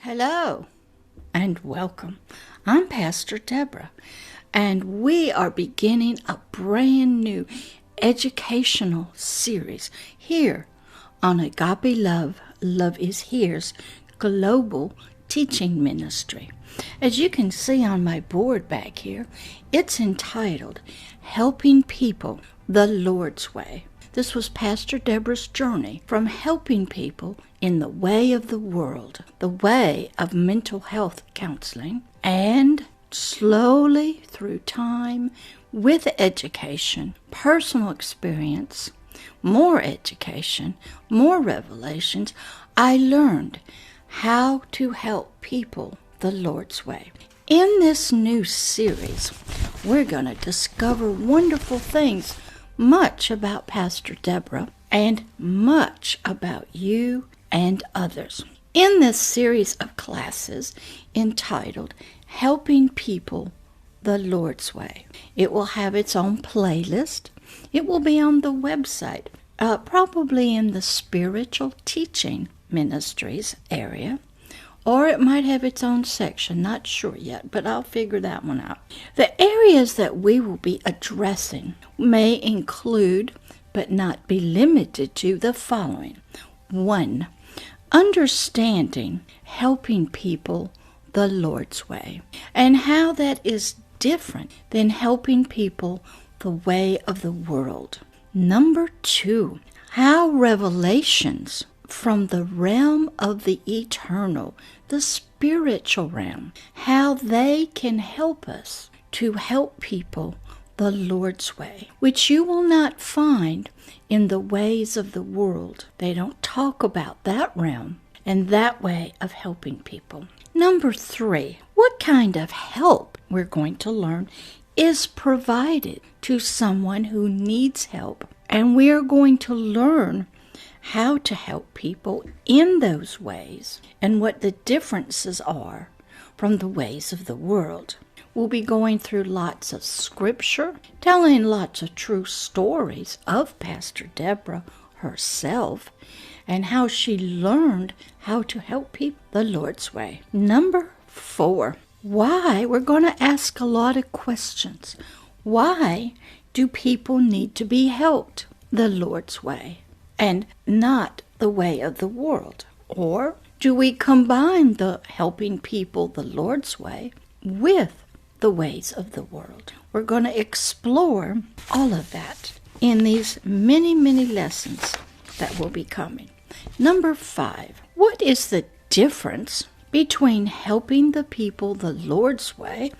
Hello and welcome. I'm Pastor Deborah, and we are beginning a brand new educational series here on Agape Love. Love is Here's global teaching ministry. As you can see on my board back here, it's entitled Helping People the Lord's Way. This was Pastor Deborah's journey from helping people in the way of the world, the way of mental health counseling, and slowly through time, with education, personal experience, more education, more revelations, I learned how to help people the Lord's way. In this new series, we're going to discover wonderful things, much about Pastor Deborah, and much about you and others. In this series of classes entitled Helping People the Lord's Way, it will have its own playlist. It will be on the website, probably in the spiritual teaching ministries area, or it might have its own section, not sure yet, but I'll figure that one out. The areas that we will be addressing may include, but not be limited to, the following. 1. Understanding helping people the Lord's way, and how that is different than helping people the way of the world. 2. How revelations from the realm of the eternal, the spiritual realm, how they can help us to help people the Lord's way, which you will not find in the ways of the world. They don't talk about that realm and that way of helping people. 3, what kind of help we're going to learn is provided to someone who needs help, and we are going to learn how to help people in those ways and what the differences are from the ways of the world. We'll be going through lots of scripture, telling lots of true stories of Pastor Deborah herself and how she learned how to help people the Lord's way. 4, why? We're going to ask a lot of questions. Why do people need to be helped the Lord's way and not the way of the world? Or do we combine the helping people the Lord's way with the ways of the world? We're going to explore all of that in these many, many lessons that will be coming. 5, what is the difference between helping the people the Lord's way,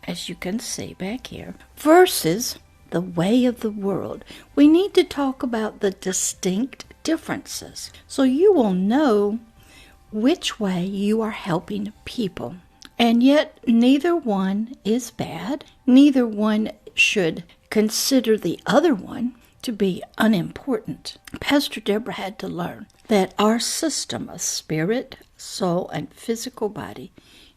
as you can see back here, versus the way of the world? We need to talk about the distinct differences so you will know which way you are helping people. And yet neither one is bad. Neither one should consider the other one to be unimportant. Pastor Deborah had to learn that our system of spirit, soul, and physical body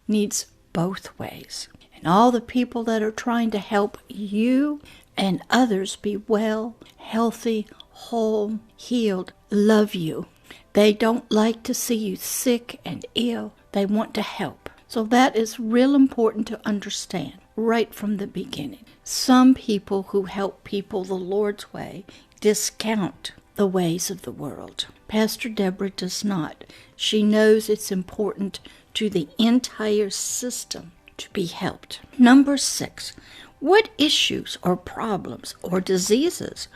needs both ways. And all the people that are trying to help you and others be well, healthy, whole, healed, love you. They don't like to see you sick and ill. They want to help. So that is real important to understand right from the beginning. Some people who help people the Lord's way discount the ways of the world. Pastor Deborah does not. She knows it's important to the entire system to be helped. 6, what issues or problems or diseases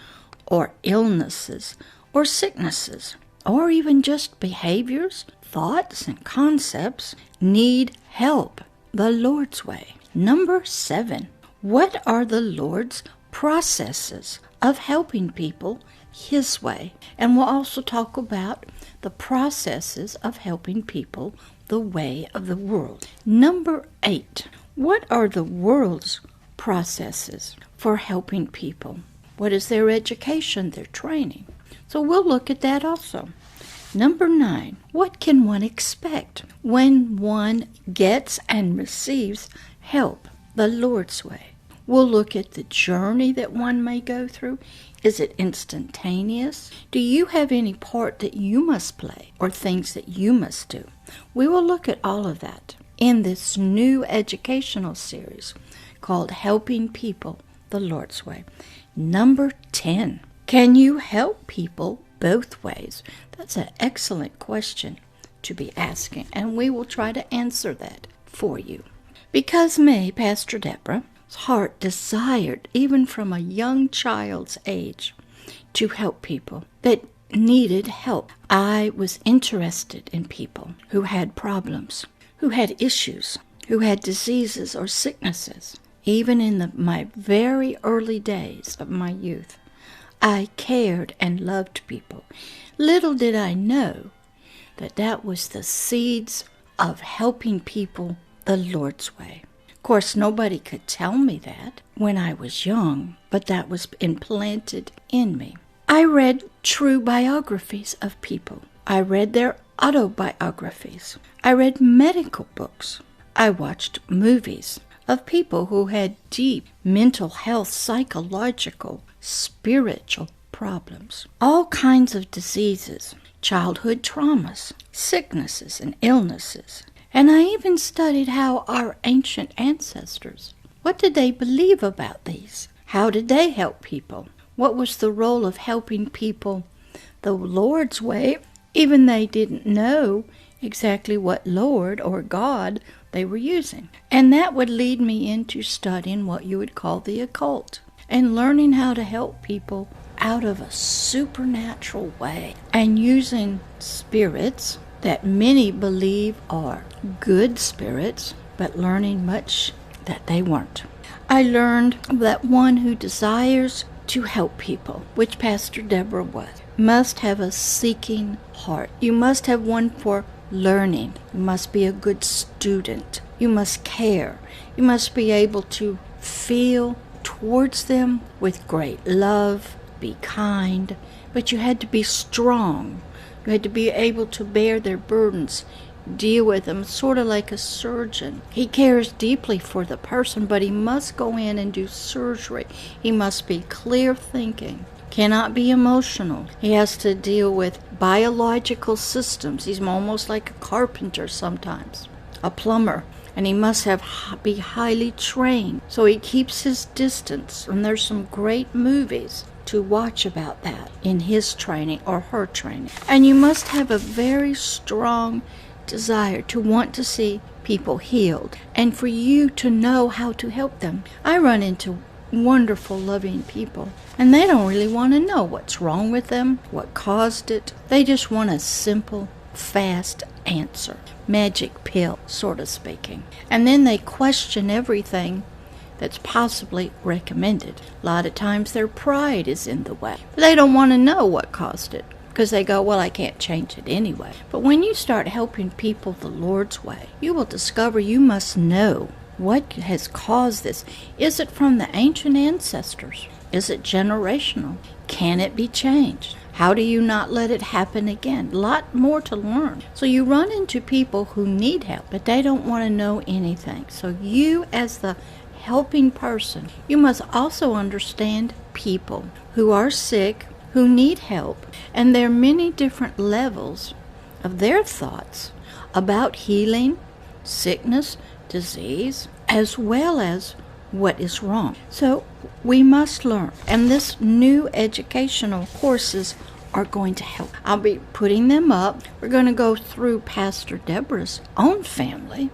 or illnesses or sicknesses or even just behaviors, thoughts, and concepts need help the Lord's way? 7, what are the Lord's processes of helping people His way? And we'll also talk about the processes of helping people the way of the world. 8, what are the world's processes for helping people? What is their education, their training? So we'll look at that also. 9, what can one expect when one gets and receives help the Lord's way? We'll look at the journey that one may go through. Is it instantaneous? Do you have any part that you must play or things that you must do? We will look at all of that in this new educational series called Helping People the Lord's Way. Number 10. Can you help people both ways? That's an excellent question to be asking, and we will try to answer that for you. Because me, Pastor Deborah's heart desired, even from a young child's age, to help people that needed help. I was interested in people who had problems, who had issues, who had diseases or sicknesses. Even in my very early days of my youth, I cared and loved people. Little did I know that was the seeds of helping people the Lord's way. Of course, nobody could tell me that when I was young, but that was implanted in me. I read true biographies of people. I read their autobiographies. I read medical books. I watched movies of people who had deep mental health, psychological, spiritual problems, all kinds of diseases, childhood traumas, sicknesses and illnesses. And I even studied how our ancient ancestors, what did they believe about these? How did they help people? What was the role of helping people the Lord's way, even they didn't know exactly what Lord or God they were using? And that would lead me into studying what you would call the occult and learning how to help people out of a supernatural way and using spirits that many believe are good spirits, but learning much that they weren't. I learned that one who desires to help people, which Pastor Deborah was, must have a seeking heart. You must have one for learning. You must be a good student. You must care. You must be able to feel towards them with great love, be kind, but you had to be strong. You had to be able to bear their burdens, deal with them, sort of like a surgeon. He cares deeply for the person, but he must go in and do surgery. He must be clear thinking, cannot be emotional. He has to deal with biological systems. He's almost like a carpenter sometimes, a plumber. And he must be highly trained. So he keeps his distance. And there's some great movies to watch about that in his training or her training. And you must have a very strong desire to want to see people healed and for you to know how to help them. I run into wonderful, loving people, and they don't really want to know what's wrong with them, what caused it. They just want a simple, fast answer, magic pill, sort of speaking. And then they question everything that's possibly recommended. A lot of times their pride is in the way. They don't want to know what caused it because they go, well, I can't change it anyway. But when you start helping people the Lord's way, you will discover you must know what has caused this. Is it from the ancient ancestors? Is it generational? Can it be changed? How do you not let it happen again? A lot more to learn. So you run into people who need help, but they don't want to know anything. So you, as the helping person, you must also understand people who are sick, who need help, and there are many different levels of their thoughts about healing, sickness, disease, as well as what is wrong. So we must learn, and this new educational courses are going to help. I'll be putting them up. We're going to go through Pastor Deborah's own family.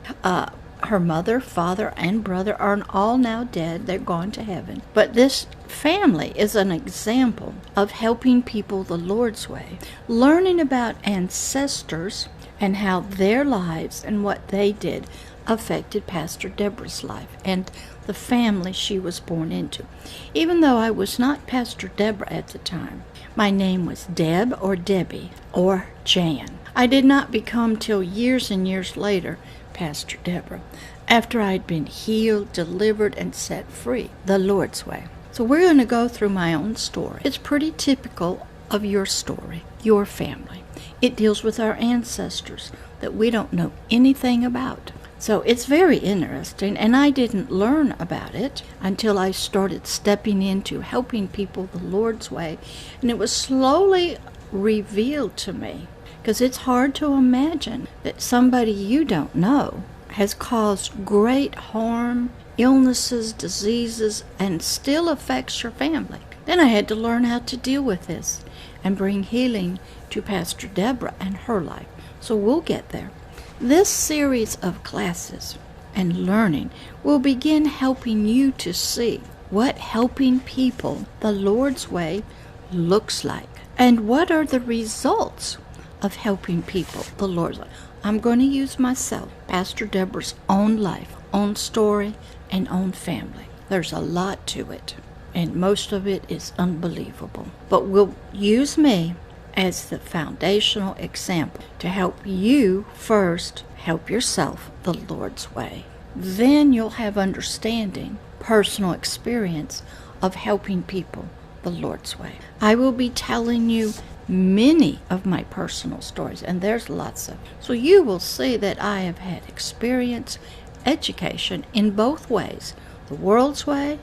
Her mother, father, and brother are all now dead. They're gone to heaven. But this family is an example of helping people the Lord's way, learning about ancestors and how their lives and what they did affected Pastor Deborah's life and the family she was born into. Even though I was not Pastor Deborah at the time, my name was Deb or Debbie or Jan. I did not become till years and years later Pastor Deborah, after I'd been healed, delivered, and set free the Lord's way. So we're going to go through my own story. It's pretty typical of your story, your family. It deals with our ancestors that we don't know anything about. So it's very interesting, and I didn't learn about it until I started stepping into helping people the Lord's way, and it was slowly revealed to me, because it's hard to imagine that somebody you don't know has caused great harm, illnesses, diseases, and still affects your family. Then I had to learn how to deal with this and bring healing to Pastor Deborah and her life. So we'll get there. This series of classes and learning will begin helping you to see what helping people the Lord's way looks like and what are the results of helping people the Lord's way. I'm going to use myself, Pastor Deborah's own life, own story, and own family. There's a lot to it, and most of it is unbelievable. But we'll use me as the foundational example to help you first help yourself the Lord's way. Then you'll have understanding, personal experience of helping people the Lord's way. I will be telling you many of my personal stories, and there's lots of. So you will see that I have had experience, education in both ways, the world's way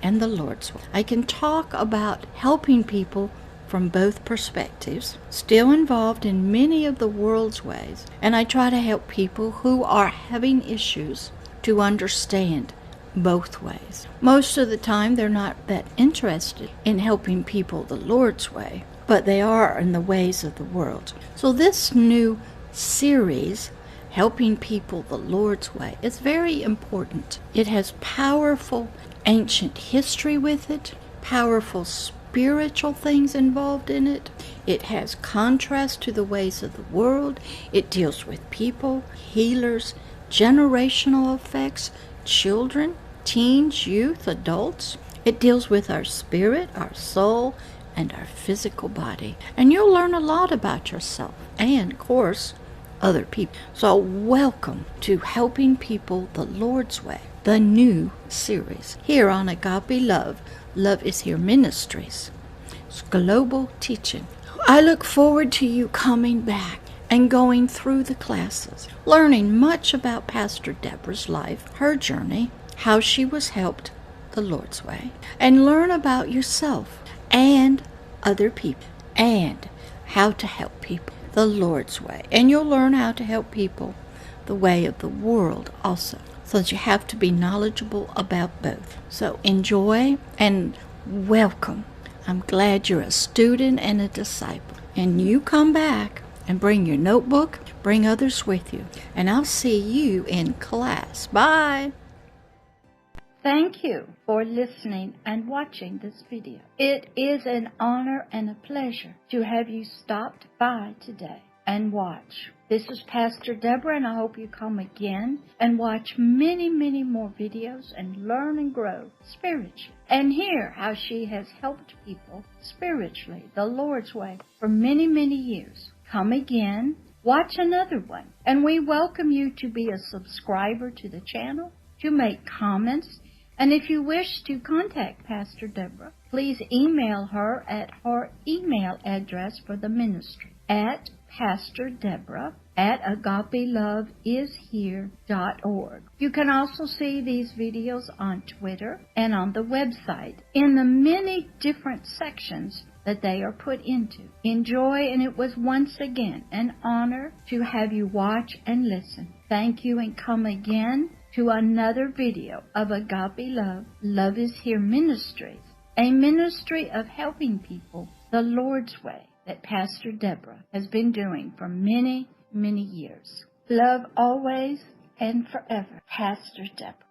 and the Lord's way. I can talk about helping people from both perspectives, still involved in many of the world's ways, and I try to help people who are having issues to understand both ways. Most of the time they're not that interested in helping people the Lord's way, but they are in the ways of the world. So this new series, Helping People the Lord's Way, is very important. It has powerful ancient history with it, powerful spiritual things involved in it. It has contrast to the ways of the world. It deals with people, healers, generational effects, children, teens, youth, adults. It deals with our spirit, our soul, and our physical body. And you'll learn a lot about yourself and, of course, other people. So welcome to Helping People the Lord's Way, the new series here on Agape Love. Love is Here Ministries. It's global teaching. I look forward to you coming back and going through the classes, learning much about Pastor Deborah's life, her journey, how she was helped the Lord's way, and learn about yourself and other people and how to help people the Lord's way. And you'll learn how to help people the way of the world also. So that you have to be knowledgeable about both. So enjoy and welcome. I'm glad you're a student and a disciple. And you come back and bring your notebook, bring others with you. And I'll see you in class. Bye. Thank you for listening and watching this video. It is an honor and a pleasure to have you stopped by today and watch. This is Pastor Deborah, and I hope you come again and watch many, many more videos and learn and grow spiritually and hear how she has helped people spiritually the Lord's way for many, many years. Come again, watch another one, and we welcome you to be a subscriber to the channel, to make comments, and if you wish to contact Pastor Deborah, please email her at her email address for the ministry at PastorDeborah@AgapeLoveIsHere.org. You can also see these videos on Twitter and on the website in the many different sections that they are put into. Enjoy, and it was once again an honor to have you watch and listen. Thank you, and come again to another video of Agape Love, Love is Here Ministries, a ministry of helping people the Lord's way that Pastor Deborah has been doing for many, many years. Love always and forever, Pastor Deborah.